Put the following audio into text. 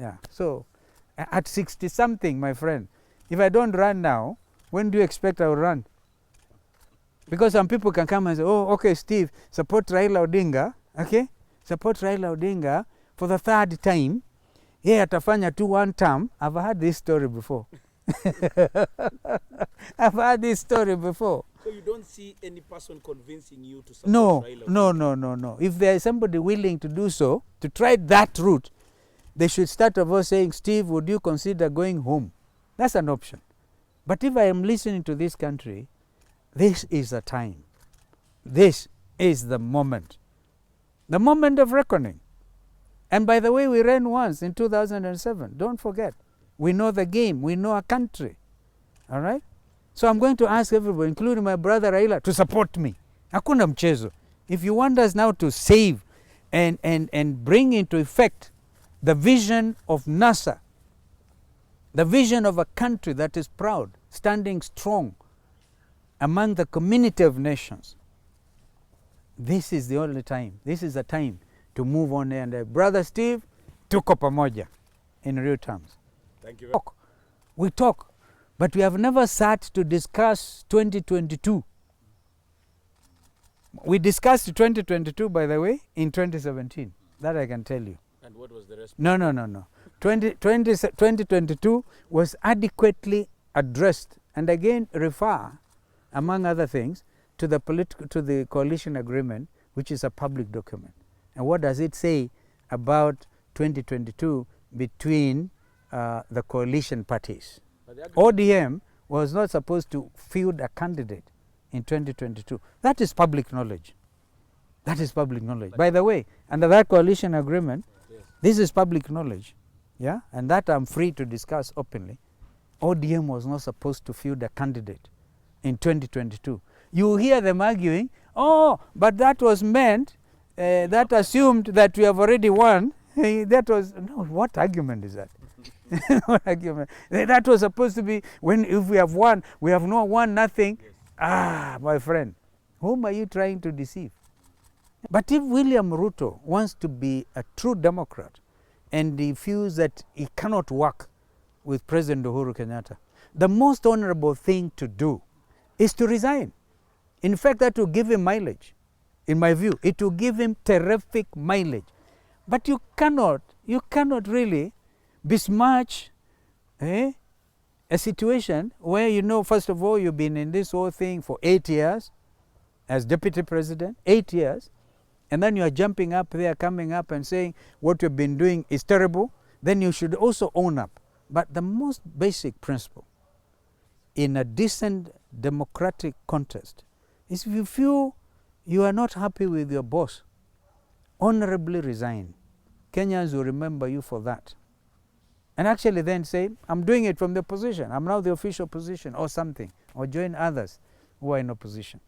Yeah. So at 60 something, my friend, if I don't run now, when do you expect I will run? Because some people can come and say, oh, okay, Steve, support Raila Odinga, okay? Support Raila Odinga for the third time. Yeah, atafanya tu one term. I've heard this story before. I've heard this story before. So you don't see any person convincing you to support Raila Odinga? No. If there is somebody willing to do so, to try that route, they should start off saying, Steve, would you consider going home? That's an option. But if I am listening to this country, this is the time. This is the moment of reckoning. And by the way, we ran once in 2007. Don't forget. We know the game. We know our country. All right? So I'm going to ask everybody, including my brother Raila, to support me. Hakuna mchezo. If you want us now to save and bring into effect the vision of NASA, the vision of a country that is proud, standing strong among the community of nations, this is the only time. This is the time to move on. And Brother Steve, tuko pamoja in real terms. Thank you. We talk, but we have never sat to discuss 2022. We discussed 2022, by the way, in 2017. That I can tell you. And what was the response? No. 2022 was adequately addressed, and again refer, among other things, to the coalition agreement, which is a public document. And what does it say about 2022 between the coalition parties? ODM was not supposed to field a candidate in 2022. That is public knowledge. That is public knowledge. By the way, under that coalition agreement, yes, this is public knowledge. Yeah, and that I'm free to discuss openly. ODM was not supposed to field a candidate in 2022. You hear them arguing, oh, but that was meant, that assumed that we have already won. That was, no, what argument is that? What argument? That was supposed to be, if we have won, we have not won nothing. Yes. Ah, my friend, whom are you trying to deceive? But if William Ruto wants to be a true Democrat and he feels that he cannot work with President Uhuru Kenyatta, the most honorable thing to do is to resign. In fact, that will give him mileage. In my view, it will give him terrific mileage. But you cannot really besmirch a situation where, you know, first of all, you've been in this whole thing for 8 years as deputy president, 8 years, and then you are jumping up there, coming up and saying what you've been doing is terrible. Then you should also own up. But the most basic principle in a decent democratic contest is, if you feel you are not happy with your boss, honorably resign. Kenyans will remember you for that. And actually then say, I'm doing it from the opposition. I'm now the official position or something. Or join others who are in opposition.